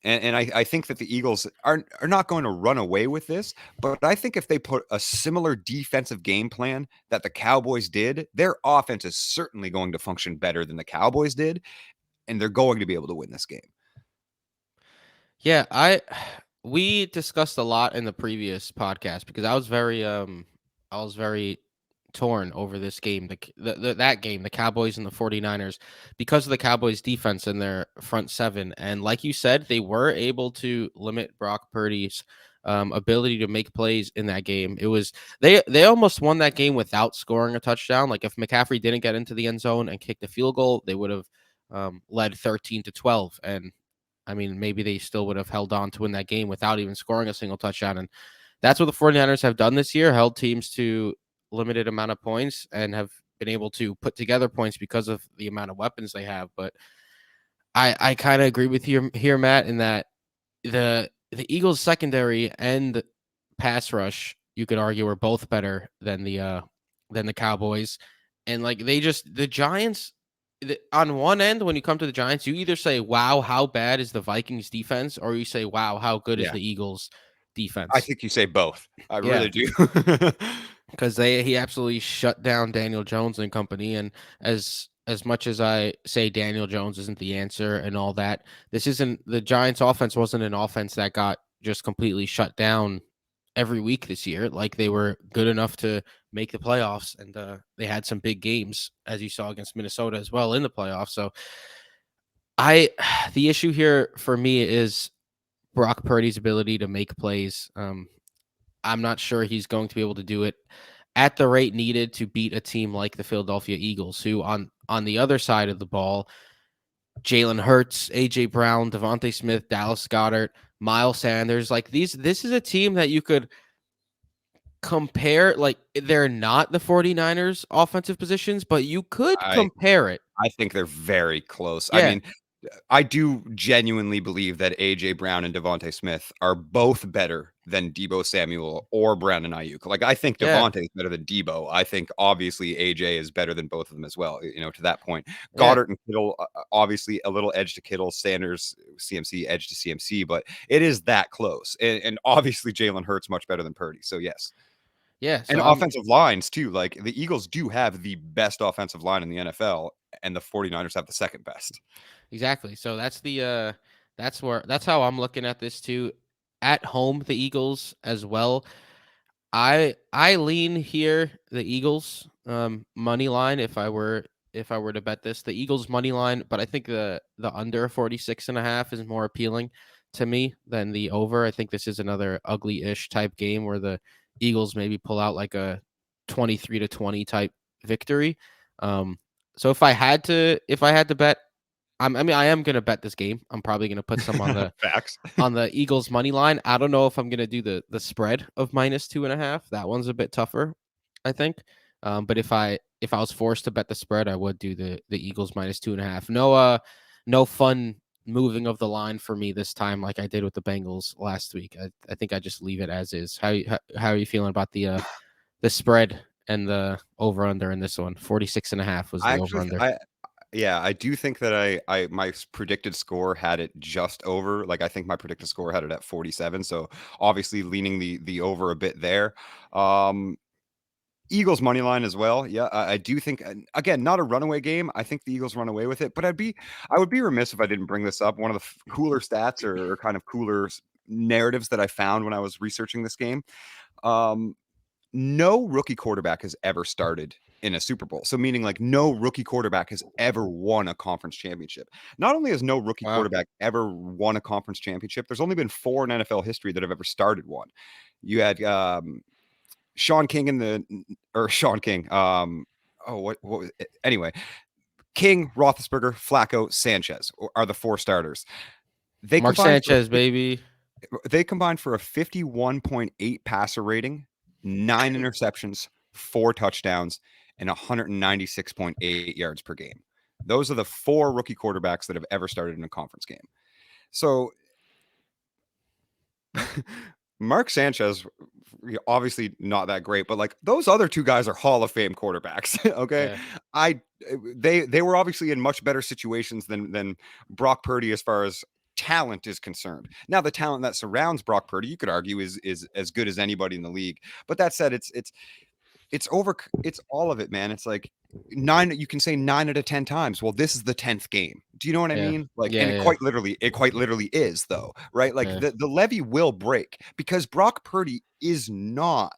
And I think that the Eagles are not going to run away with this, but I think if they put a similar defensive game plan that the Cowboys did, their offense is certainly going to function better than the Cowboys did, and they're going to be able to win this game. Yeah, we discussed a lot in the previous podcast because I was very torn over this game, that game, the Cowboys and the 49ers, because of the Cowboys defense and their front seven. And like you said, they were able to limit Brock Purdy's ability to make plays in that game. It was they almost won that game without scoring a touchdown. Like if McCaffrey didn't get into the end zone and kick the field goal, they would have led 13-12. And I mean, maybe they still would have held on to win that game without even scoring a single touchdown. And that's what the 49ers have done this year, held teams to limited amount of points and have been able to put together points because of the amount of weapons they have. But I kind of agree with you here, Matt, in that the Eagles secondary and pass rush, you could argue, are both better than the Cowboys. And like the Giants on one end, when you come to the Giants, you either say, wow, how bad is the Vikings defense? Or you say, wow, how good is Yeah, the Eagles I defense? think you say both. I Yeah. really do. Because he absolutely shut down Daniel Jones and company. And as much as I say Daniel Jones isn't the answer and all that, this isn't the Giants offense wasn't an offense that got just completely shut down every week this year. Like they were good enough to make the playoffs, and they had some big games as you saw against Minnesota as well in the playoffs. So I the issue here for me is Brock Purdy's ability to make plays. I'm not sure he's going to be able to do it at the rate needed to beat a team like the Philadelphia Eagles, who on the other side of the ball, Jalen Hurts, AJ Brown, Devontae Smith, Dallas Goedert, Miles Sanders, like this is a team that you could compare. Like they're not the 49ers offensive positions, but you could I compare it. I think they're very close. I Yeah, mean, I do genuinely believe that AJ Brown and Devontae Smith are both better than Debo Samuel or Brandon Ayuk. Like I think yeah, Devontae is better than Debo. I think obviously AJ is better than both of them as well. To that point, yeah. Goddard and Kittle obviously a little edge to Kittle, Sanders, CMC edge to CMC, but it is that close. And obviously Jalen Hurts much better than Purdy. So yes. Yeah, And so I'm offensive lines too. Like the Eagles do have the best offensive line in the NFL, and the 49ers have the second best. exactly. So that's how I'm looking at this too. At home, the Eagles as well. I lean here the Eagles money line if I were to bet this, the Eagles money line, but I think the under 46.5 is more appealing to me than the over. I think this is another ugly-ish type game where the Eagles maybe pull out like a 23-20 type victory. Um so if I had to bet, I mean I am going to bet this game. I'm probably going to put some Facts. on the Eagles money line. I don't know if I'm gonna do the spread of -2.5. That one's a bit tougher, I think. But if I was forced to bet the spread, I would do the Eagles -2.5. No fun moving of the line for me this time like I did with the Bengals last week. I think I just leave it as is. How are you feeling about the spread and the over under in this one? 46.5 was I the over actually, under. yeah, I do think that my predicted score had it just over. Like I think my predicted score had it at 47. So obviously leaning the over a bit there. Um, Eagles money line as well. Yeah, I do think again, not a runaway game. I think the Eagles run away with it, but I would be remiss if I didn't bring this up. One of the cooler stats or kind of cooler narratives that I found when I was researching this game. Um, no rookie quarterback has ever started in a Super Bowl. So meaning like no rookie quarterback has ever won a conference championship. Not only has no rookie Wow. quarterback ever won a conference championship, there's only been 4 in NFL history that have ever started one. You had Sean King in the or Sean King. Oh, what was it? Anyway, King, Roethlisberger, Flacco, Sanchez are the 4 starters. They Mark combined for Sanchez, baby. they combined for a 51.8 passer rating, 9 interceptions, 4 touchdowns, and 196.8 yards per game. Those are the 4 rookie quarterbacks that have ever started in a conference game. So Mark Sanchez, obviously not that great, but like those other 2 guys are Hall of Fame quarterbacks. Okay, Yeah. I they were obviously in much better situations than Brock Purdy as far as talent is concerned. Now the talent that surrounds Brock Purdy, you could argue is as good as anybody in the league. But that said, it's all of it, man. It's like 9, you can say 9 out of 10 times. Well, this is the 10th game. Do you know what I Yeah. mean? Like, and Yeah, it quite literally is though, right? Like yeah. the levee will break because Brock Purdy is not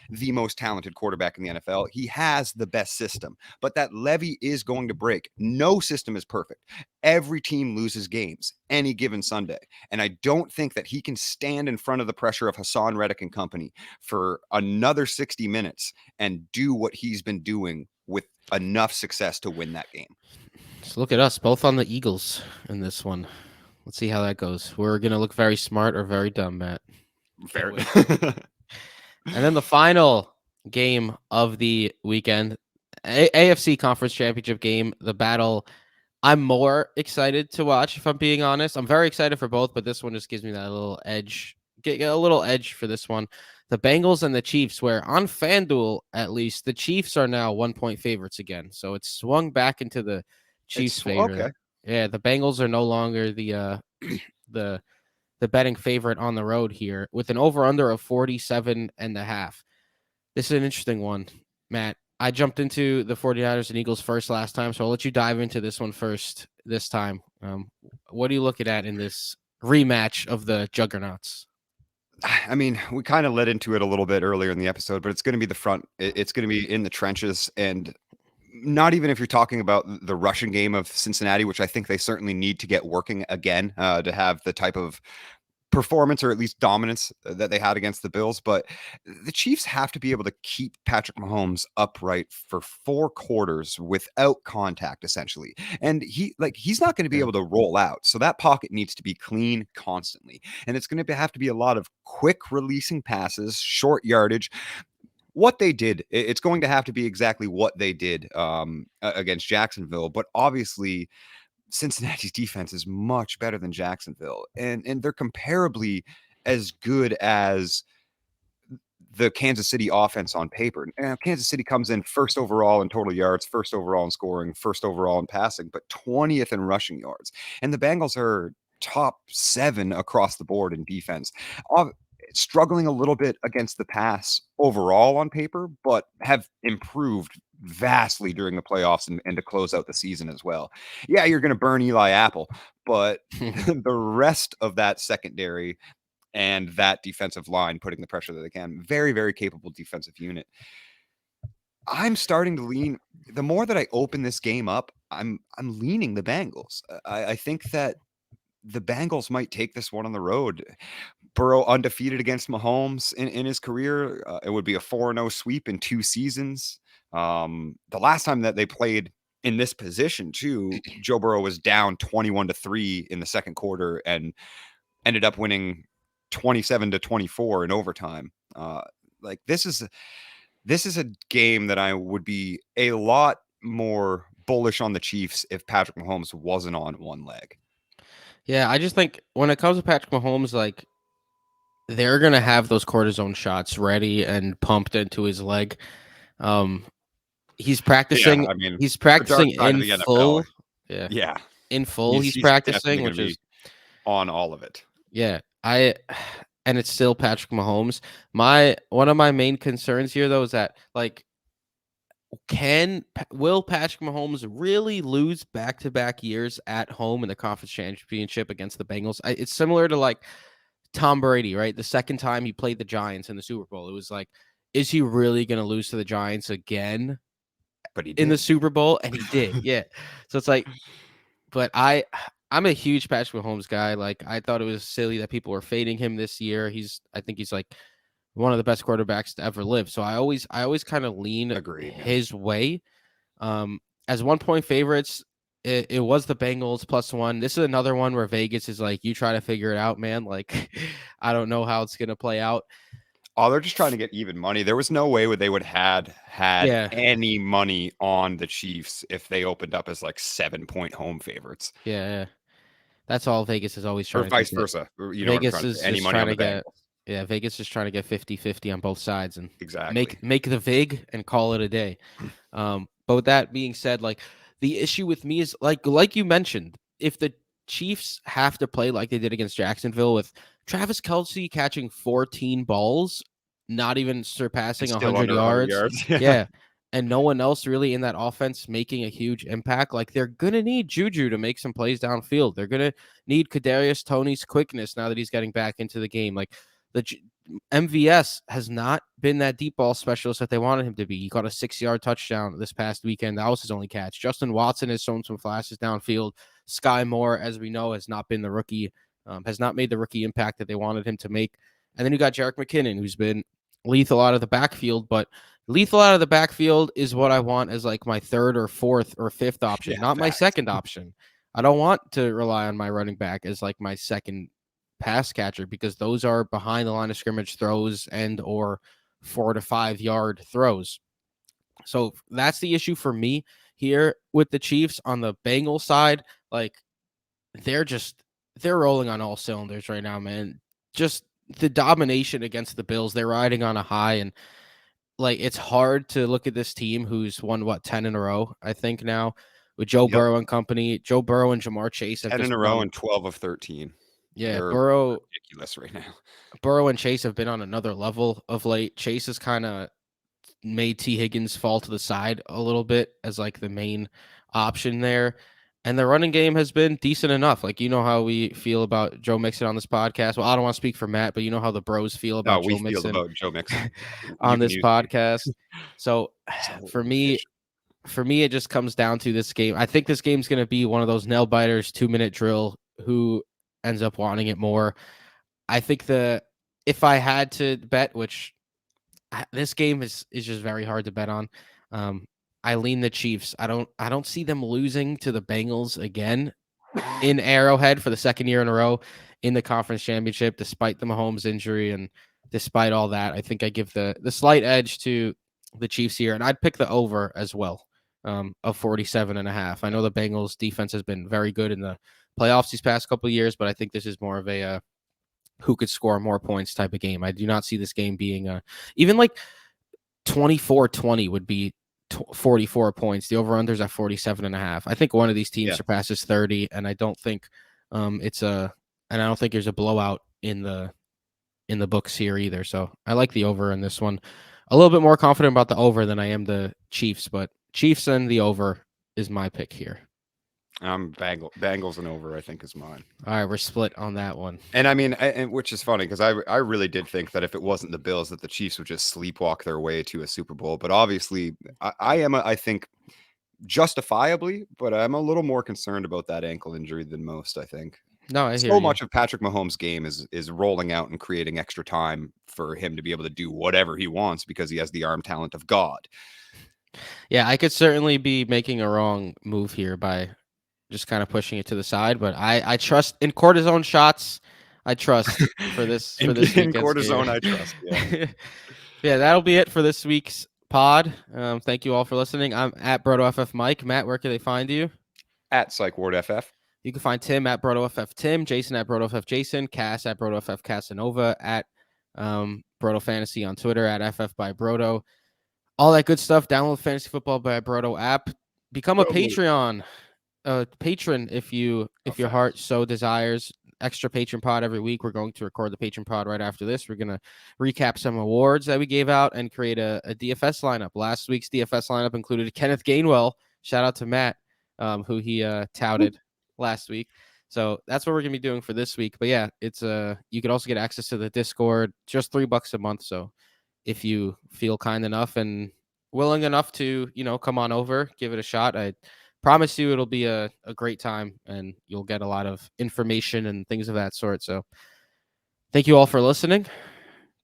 the most talented quarterback in the NFL. He has the best system, but that levee is going to break. No system is perfect. Every team loses games any given Sunday. And I don't think that he can stand in front of the pressure of Hassan Reddick and company for another 60 minutes and do what he's been doing with enough success to win that game. So look at us, both on the Eagles in this one. Let's see how that goes. We're gonna look very smart or very dumb, Matt. Can't Fair. wait. And then the final game of the weekend, AFC Conference Championship game, the battle. I'm more excited to watch, if I'm being honest. I'm very excited for both, but this one just gives me that little edge. Get a little edge for this one. The Bengals and the Chiefs, where on FanDuel, at least, the Chiefs are now 1-point favorites again. So it's swung back into the Chiefs' favor. Okay. Yeah, the Bengals are no longer the the betting favorite on the road here with an over under of 47.5. This is an interesting one, Matt. I jumped into the 49ers and Eagles first last time, so I'll let you dive into this one first this time. What are you looking at in this rematch of the juggernauts? I mean, we kind of led into it a little bit earlier in the episode, but it's going to be the front. It's going to be in the trenches. And not even if you're talking about the rushing game of Cincinnati, which I think they certainly need to get working again to have the type of performance or at least dominance that they had against the Bills. But the Chiefs have to be able to keep Patrick Mahomes upright for 4 quarters without contact, essentially. And he's not going to be Yeah. able to roll out. So that pocket needs to be clean constantly. And it's going to have to be a lot of quick releasing passes, short yardage. What they did, it's going to have to be exactly what they did against Jacksonville. But obviously, Cincinnati's defense is much better than Jacksonville, and they're comparably as good as the Kansas City offense on paper. Now, Kansas City comes in first overall in total yards, first overall in scoring, first overall in passing, but 20th in rushing yards. And the Bengals are top 7 across the board in defense. Struggling a little bit against the pass overall on paper, but have improved vastly during the playoffs and to close out the season as well. Yeah, you're going to burn Eli Apple, but the rest of that secondary and that defensive line putting the pressure that they can, very, very capable defensive unit. I'm starting to lean. The more that I open this game up, I'm leaning the Bengals. I think that the Bengals might take this one on the road. Burrow undefeated against Mahomes in his career. It would be a 4-0 sweep in 2 seasons. The last time that they played in this position, too, Joe Burrow was down 21-3 in the second quarter and ended up winning 27-24 in overtime. Like this is This is a game that I would be a lot more bullish on the Chiefs if Patrick Mahomes wasn't on one leg. Yeah, I just think when it comes to Patrick Mahomes, like they're gonna have those cortisone shots ready and pumped into his leg. Um, he's Yeah, practicing. I mean, He's the dark practicing side of in the NFL. full. Yeah, Yeah, in full. he's He's he's definitely practicing, going to which be is on all of it. yeah. And it's still Patrick Mahomes. One of my main concerns here though is that like will Patrick Mahomes really lose back-to-back years at home in the conference championship against the Bengals? It's similar to like Tom Brady, right? The second time he played the Giants in the Super Bowl, it was like, is he really going to lose to the Giants again But he in the did. Super Bowl? And he did, yeah. So it's like, but I'm a huge Patrick Mahomes guy. Like I thought it was silly that people were fading him this year. I think he's like one of the best quarterbacks to ever live. So I always kind of lean Agreed. Yeah. his way. As 1 point favorites, it was the Bengals +1. This is another one where Vegas is like, you try to figure it out, man. Like, I don't know how it's gonna play out. Oh, they're just trying to get even money. There was no way they would had Yeah, any money on the Chiefs if they opened up as like 7-point home favorites, yeah. That's all Vegas is always or trying to vice get. versa. You know what I'm Vegas trying to is say? Any just money trying on to the get. Bengals? Yeah, Vegas is trying to get 50-50 on both sides and Exactly. make the vig and call it a day. But with that being said, like the issue with me is like you mentioned, if the Chiefs have to play like they did against Jacksonville with Travis Kelce catching 14 balls, not even And surpassing still 100 under 100 yards, yards. Yeah. yeah, and no one else really in that offense making a huge impact, like they're gonna need Juju to make some plays downfield. They're gonna need Kadarius Toney's quickness now that he's getting back into the game. Like the MVS has not been that deep ball specialist that they wanted him to be. He caught a 6-yard touchdown this past weekend. That was his only catch. Justin Watson has shown some flashes downfield. Sky Moore, as we know, has not been the rookie, has not made the rookie impact that they wanted him to make. And then you got Jerick McKinnon, who's been lethal out of the backfield, but lethal out of the backfield is what I want as like my third or fourth or fifth option, Yeah, not my facts. second option. I don't want to rely on my running back as like my second pass catcher because those are behind the line of scrimmage throws and or 4 to 5 yard throws. So that's the issue for me here with the Chiefs on the Bengals side. Like they're just they're rolling on all cylinders right now, man. Just the domination against the Bills, they're riding on a high and like it's hard to look at this team who's won 10 in a row, I think now with Joe Yep. Burrow and company. Joe Burrow and Jamar Chase have 10 in just a been row on and 12 of 13. yeah, They're Burrow ridiculous right now. Burrow and Chase have been on another level of late. Chase has kind of made T. Higgins fall to the side a little bit as like the main option there. And the running game has been decent enough. Like, you know how we feel about Joe Mixon on this podcast. Well, I don't want to speak for Matt, but you know how the bros feel No, about we Joe feel Mixon about Joe Mixon. You on can this use me. podcast. So So for me, efficient. it just comes down to this game. I think this game's going to be one of those nail biters, 2-minute drill. Who ends up wanting it more? I think if I had to bet, which this game is just very hard to bet on. Um, I lean the Chiefs. I don't see them losing to the Bengals again in Arrowhead for the second year in a row in the conference championship, despite the Mahomes injury and despite all that. I think I give the slight edge to the Chiefs here, and I'd pick the over as well of 47.5. I know the Bengals defense has been very good in the playoffs these past couple of years, but I think this is more of a who could score more points type of game. I do not see this game being even like 24-20 would be 44 points. The over-under's at 47.5. I think one of these teams Yeah. surpasses 30, and I don't think and I don't think there's a blowout in the books here either. So I like the over in this one. A little bit more confident about the over than I am the Chiefs, but Chiefs and the over is my pick here. Bengals and over, I think, is mine. All right, we're split on that one. And I mean, and which is funny because I really did think that if it wasn't the Bills, that the Chiefs would just sleepwalk their way to a Super Bowl. But obviously, I think justifiably, but I'm a little more concerned about that ankle injury than most. I think No, I hear so you. much of Patrick Mahomes' game is rolling out and creating extra time for him to be able to do whatever he wants because he has the arm talent of God. Yeah, I could certainly be making a wrong move here by just kind of pushing it to the side, but I trust in cortisone shots. I trust for this In weekend's game. cortisone, I trust. Yeah. Yeah, that'll be it for this week's pod. Thank you all for listening. I'm at BrotoFF Mike. Matt, where can they find you? At PsychWardFF. You can find Tim at BrotoFF Tim, Jason at BrotoFF Jason, Cass at BrotoFF Casanova, at Broto Fantasy on Twitter, at FF by Broto. All that good stuff. Download Fantasy Football by Broto app. Become a Patreon patron if your heart so desires. Extra patron pod every week. We're going to record the patron pod right after this. We're going to recap some awards that we gave out and create a DFS lineup. Last week's DFS lineup included Kenneth Gainwell. Shout out to Matt, who he touted last week. So that's what we're going to be doing for this week. But yeah, it's you could also get access to the Discord, just $3 a month. So if you feel kind enough and willing enough to, come on over, give it a shot. I promise you it'll be a great time and you'll get a lot of information and things of that sort. So thank you all for listening.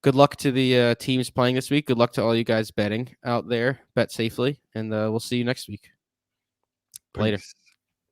Good luck to the teams playing this week. Good luck to all you guys betting out there. Bet safely, and we'll see you next week. Later. Peace.